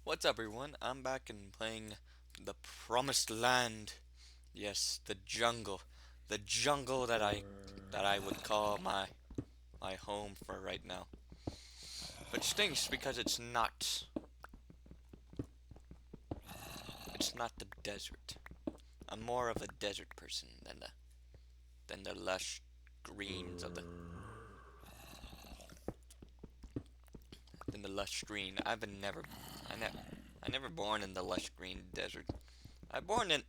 What's up, everyone? I'm back and playing the Promised Land. Yes, the jungle that I would call my home for right now. But it stinks because it's not the desert. I'm more of a desert person than the lush greens of the than the lush green. I never born in the lush green desert. I born in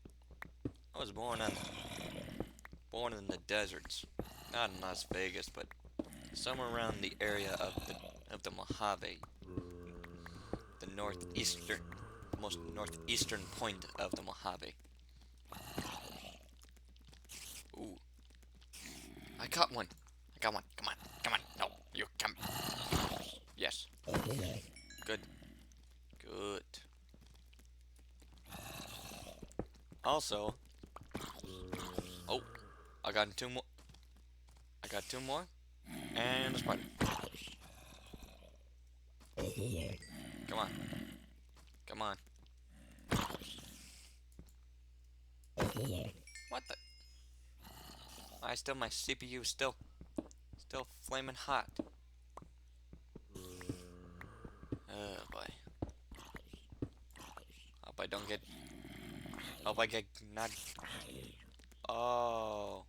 I was born in the deserts, not in Las Vegas, but somewhere around the area of the Mojave, the most northeastern point of the Mojave. Ooh, I caught one. I got one. Come on, come on. No, you come. Yes, good, good. Also, oh, I got two more. I got two more, and a spider. Come on, come on. What the? My CPU still flaming hot. Oh boy. Hope I don't get. Hope I get not. Oh.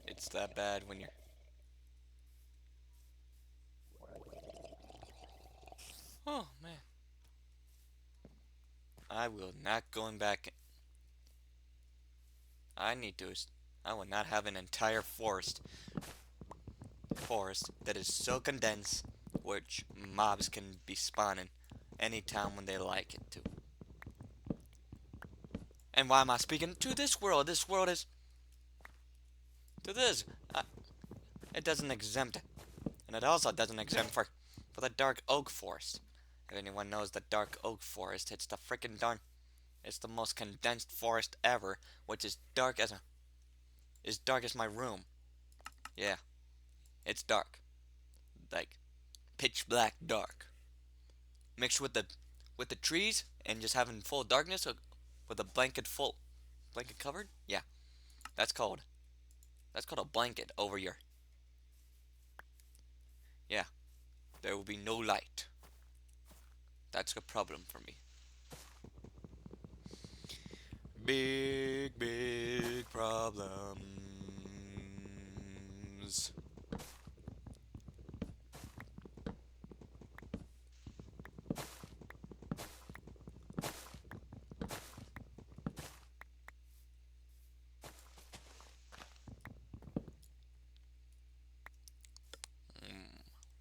It's that bad when you're. Oh man. I will not going back. I need to. I will not have an entire forest that is so condensed, which mobs can be spawning anytime when they like it to. And why am I speaking to this world? This world is to this. Uh, it doesn't exempt, and it also doesn't exempt for the dark oak forest. If anyone knows the dark oak forest, it's the freaking darn. It's the most condensed forest ever, which is dark as my room. Yeah, it's dark, like pitch black dark, mixed with the trees and just having full darkness with a blanket covered. Yeah, that's called that's called a blanket over your. Yeah, there will be no light. That's a problem for me. Big problems.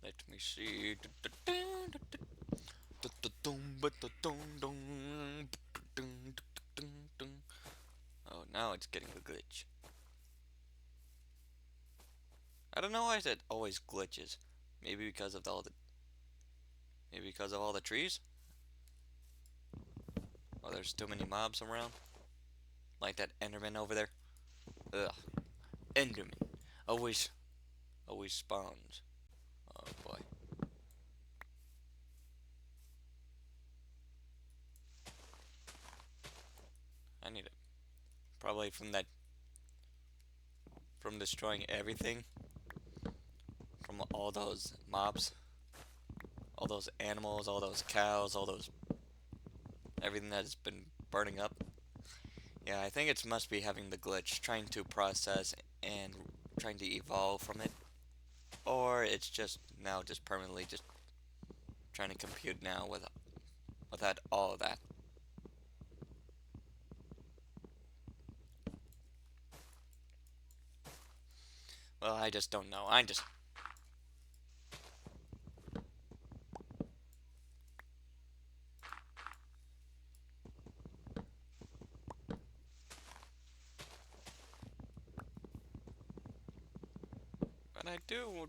Let me see. Oh, now it's getting a glitch. I don't know why it always glitches. Maybe because of all the trees. Or there's too many mobs around. Like that Enderman over there. Ugh. Enderman. Always, always spawns. Oh boy. I need it. Probably from destroying everything. From all those mobs. All those animals, all those cows, everything that has been burning up. Yeah, I think it must be having the glitch, trying to process and trying to evolve from it. Or it's just now just permanently just trying to compute now without all of that. Well, I just don't know. But I do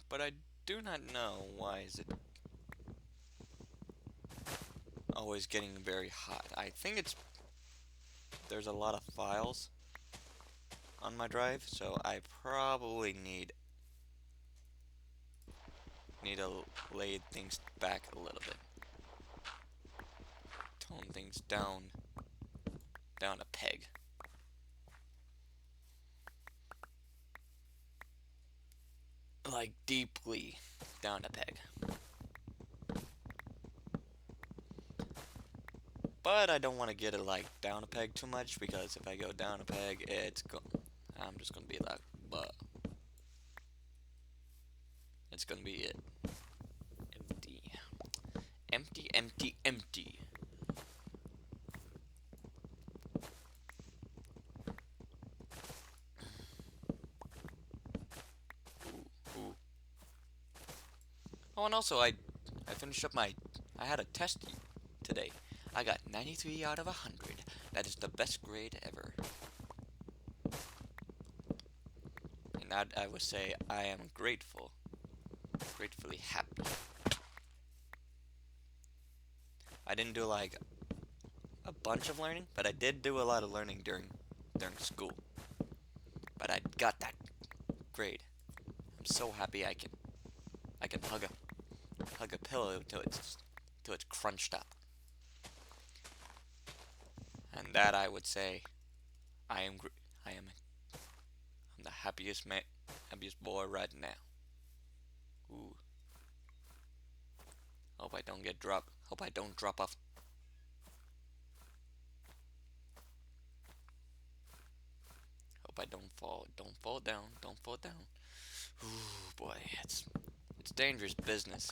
but I do not know why is it always getting very hot. I think it's there's a lot of files on my drive, so I probably need Need to lay things back a little bit. Tone things down a peg. Like deeply down a peg. But I don't want to get it like down a peg too much because if I go down a peg, I'm just gonna be like, but it's gonna be it. Empty, empty, empty, empty. Ooh, ooh. Oh, and also I finished up I had a test today. I got 93 out of 100. That is the best grade ever. And that I would say I am gratefully happy. I didn't do like a bunch of learning, but I did do a lot of learning during school. But I got that grade. I'm so happy I can hug a pillow till it's crunched up. And that I would say I am I am I'm the happiest boy right now. Ooh. Hope I don't drop off. Hope I don't fall. Don't fall down. Don't fall down. Ooh, boy, it's dangerous business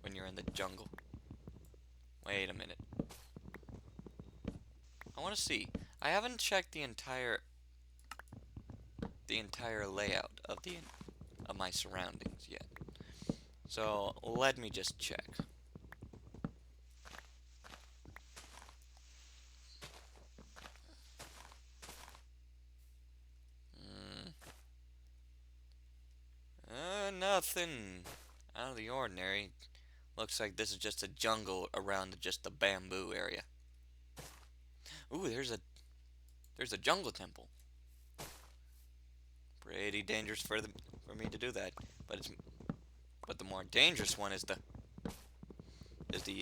when you're in the jungle. Wait a minute. I want to see. I haven't checked the entire layout of my surroundings yet. So let me just check. Mm, nothing out of the ordinary. Looks like this is just a jungle around just the bamboo area. Ooh, there's a jungle temple. Pretty dangerous for me to do that, but the more dangerous one is the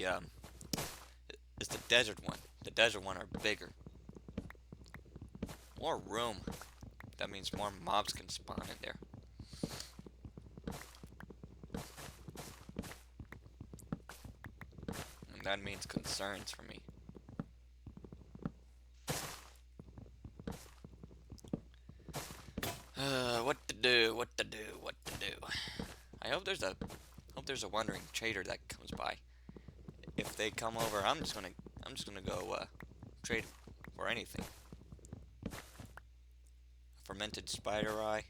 um is the desert one. The desert one are bigger, more room. That means more mobs can spawn in there. And that means concerns for me. What to do? What to do? What to do? I hope there's a wandering trader that comes by. If they come over, I'm just gonna go trade for anything. A fermented spider eye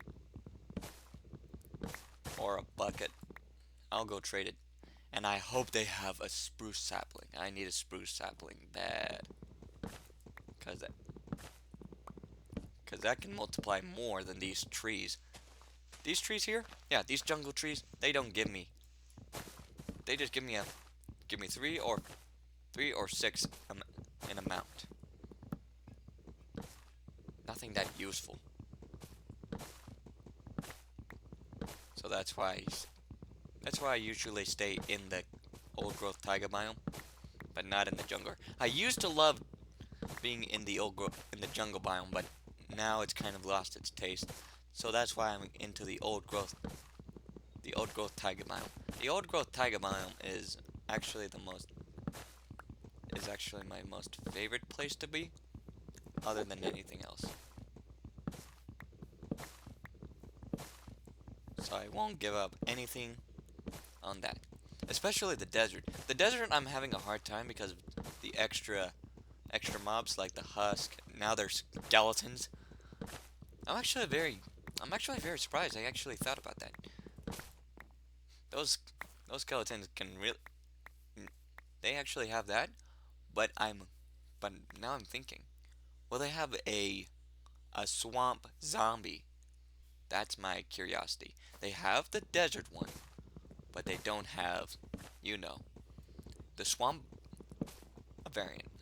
or a bucket. I'll go trade it. And I hope they have a spruce sapling. I need a spruce sapling bad. Cause that can multiply more than these trees. These trees here? Yeah, these jungle trees, they don't give me. They just give me three or six in amount. Nothing that useful. So that's why I usually stay in the old growth taiga biome, but not in the jungle. I used to love being in the in the jungle biome, but now it's kind of lost its taste. So that's why I'm into the old growth taiga biome. The old growth taiga biome is actually my most favorite place to be, other than anything else. So I won't give up anything on that. Especially the desert. The desert I'm having a hard time because of the extra mobs like the husk. Now there's skeletons. I'm actually very surprised. I actually thought about that. Those those skeletons can really they actually have that, but but now I'm thinking, will they have a swamp zombie? That's my curiosity. They have the desert one, but they don't have, you know, the swamp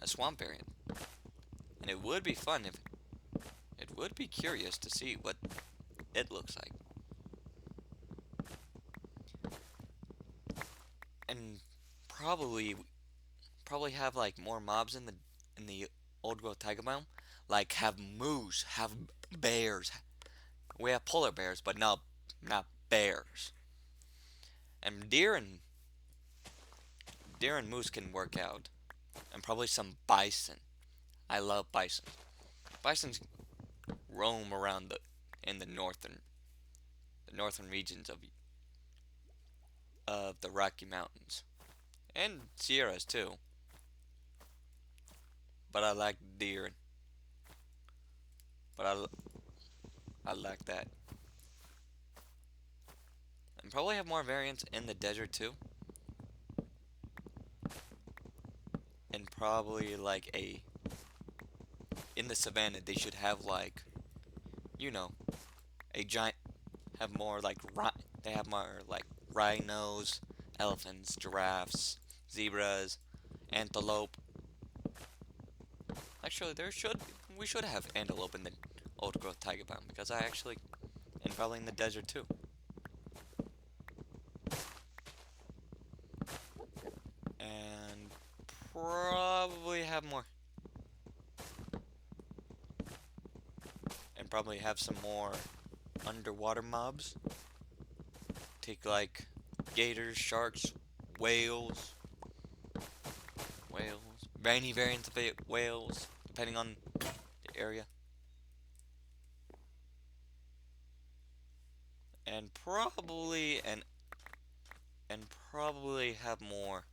a swamp variant. And it would be fun if it would be curious to see what it looks like. probably have like more mobs in the old growth taiga biome. Like have moose, have bears. We have polar bears, but not bears. And deer and moose can work out, and probably some bison. I love bison. Bisons roam around in the northern regions of the Rocky Mountains and Sierras too. But I like deer, but I like that. And probably have more variants in the desert too. And probably like a in the savannah they should have like you know a giant have more like they have more like rhinos, elephants, giraffes, zebras, antelope. Actually, there should we should have antelope in the old growth taiga biome because I actually and probably in the desert too. And probably have more and probably have some more underwater mobs. Take like gators, sharks, whales, many variants of whales, depending on the area, and probably have more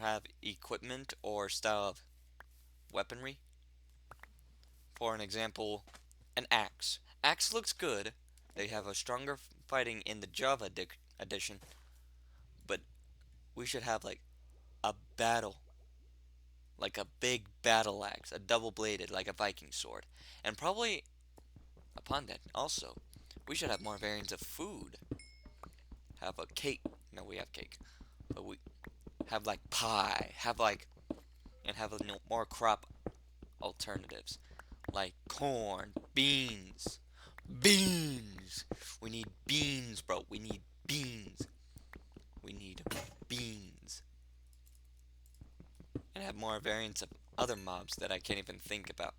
have equipment or style of weaponry. For an example, an axe. Axe looks good. They have a stronger fighting in the Java edition, but we should have like a battle, like a big battle axe, a double bladed, like a Viking sword. And probably upon that, also, we should have more variants of food. Have a cake. No, we have cake. But we have like pie. And have more crop alternatives. Like corn, beans. Beans! We need beans, bro. We need beans. We need beans. And have more variants of other mobs that I can't even think about.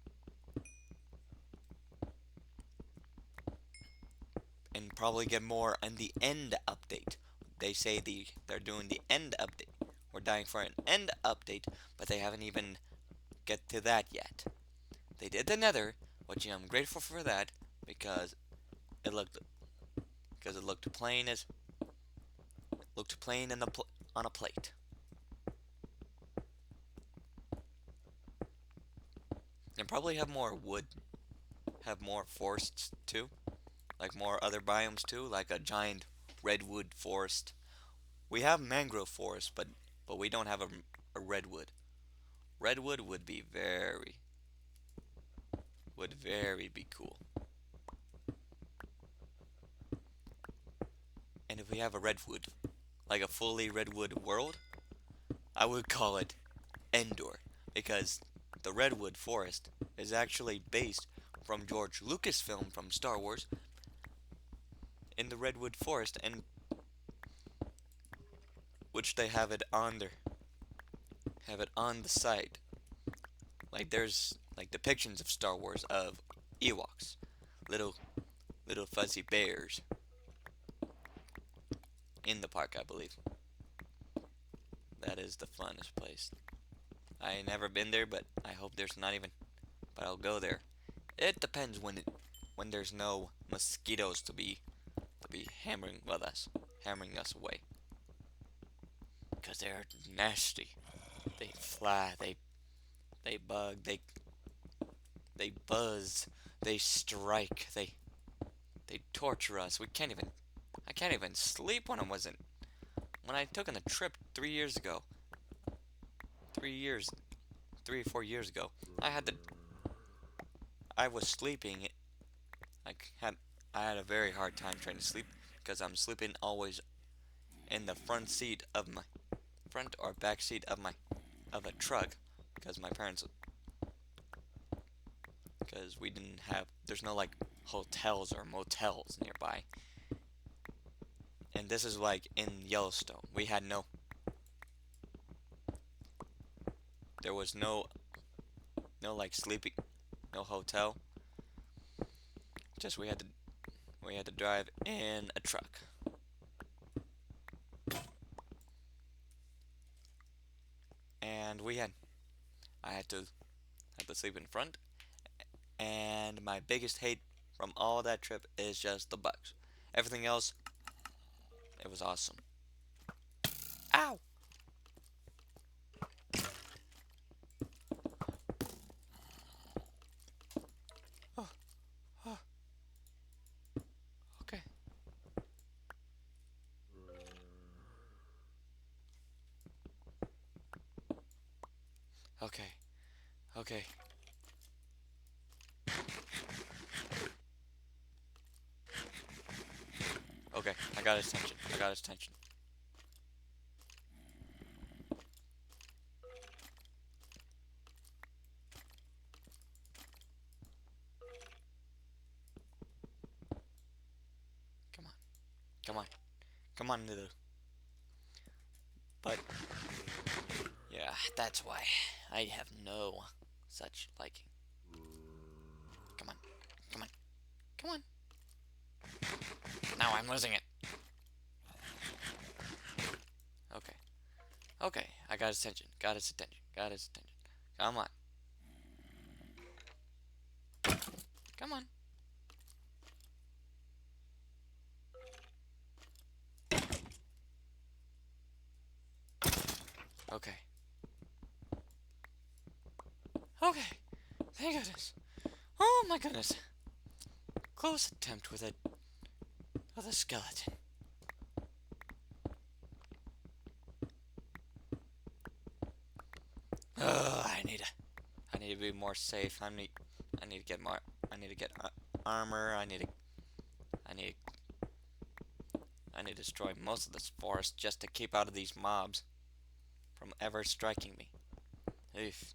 And probably get more on the end update. They say they're doing the end update. We're dying for an end update, but they haven't even get to that yet. They did the Nether, which I'm grateful for that because it looked plain on a plate. And probably have more wood, have more forests too, like more other biomes too, like a giant redwood forest. We have mangrove forest, but we don't have a redwood. Redwood would very be cool. And if we have a redwood, like a fully redwood world, I would call it Endor, because the redwood forest is actually based from George Lucasfilm from Star Wars in the redwood forest, and which they have it on the site. Like there's like depictions of Star Wars of Ewoks, little little fuzzy bears in the park, I believe. That is the funnest place. I ain't never been there, but I hope there's not even. But I'll go there. It depends when there's no mosquitoes to be hammering us away. 'Cause they're nasty. They fly. They bug. They buzz. They strike. They torture us. I can't even sleep when I took on a trip 3 years ago. 3 years, 3 or 4 years ago. I was sleeping. I had I had a very hard time trying to sleep because I'm sleeping always in the front or back seat of a truck because my parents because we didn't have there's no like hotels or motels nearby, and this is like in Yellowstone. We had no, there was no like sleeping, no hotel. Just we had to drive in a truck, and I had to sleep in front. And my biggest hate from all that trip is just the bugs. Everything else, it was awesome. Ow! Oh, oh, okay. Okay. Okay. Okay. I got his attention. I got his attention. Come on. Come on. Come on, little. But yeah, that's why I have no such liking. Come on. Come on. Come on. Now I'm losing it. Okay. Okay. I got his attention. Got his attention. Got his attention. Come on. Come on. Okay. Okay. Thank goodness. Oh my goodness. Close attempt with a skeleton. I need to be more safe. I need to get more. I need to get armor. I need I need to destroy most of this forest just to keep out of these mobs from ever striking me. Oof.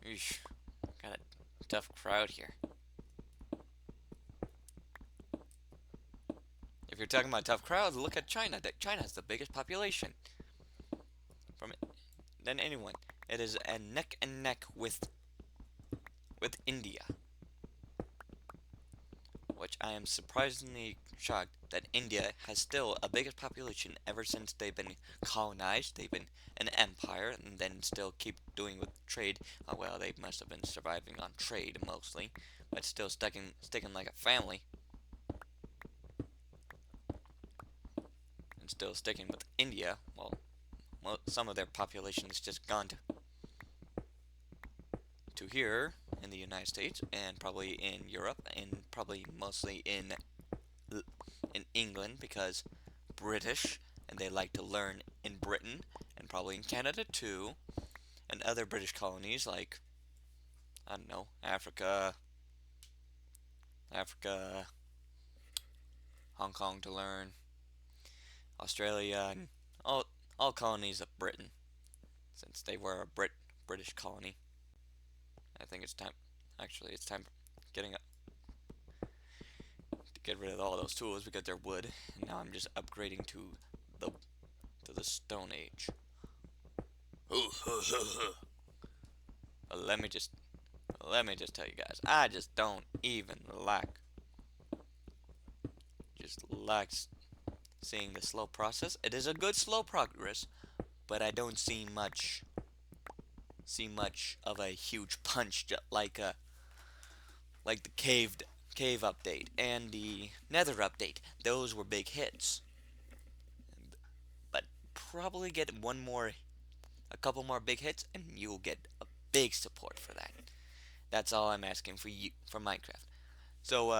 Oof. Got a tough crowd here. If you're talking about tough crowds, look at China. China has the biggest population than anyone. It is a neck and neck with India, which I am surprisingly shocked that India has still a biggest population ever since they've been colonized. They've been an empire, and then still keep doing with trade. Well, they must have been surviving on trade mostly, but still sticking like a family, and still sticking with India. Well, some of their population is just gone to here in the United States, and probably in Europe, and probably mostly in England, because British, and they like to learn in Britain, and probably in Canada too, and other British colonies like, I don't know, Africa, Hong Kong to learn, Australia, and all colonies of Britain, since they were a British colony. I think it's time. Actually, it's time getting up to get rid of all those tools because they're wood. And now I'm just upgrading the to the Stone Age. let me just let me just tell you guys, I just don't even like seeing the slow process. It is a good slow progress, but I don't see much of a huge punch like the cave update and the Nether update. Those were big hits, but probably get a couple more big hits, and you'll get a big support for that. That's all I'm asking for you for Minecraft. So,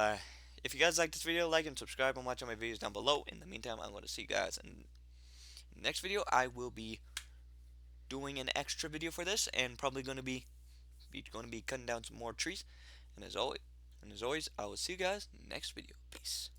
if you guys like this video, like and subscribe and watch all my videos down below. In the meantime, I'm going to see you guys in the next video. I will be doing an extra video for this, and probably going to be cutting down some more trees. And as always, I will see you guys next video. Peace.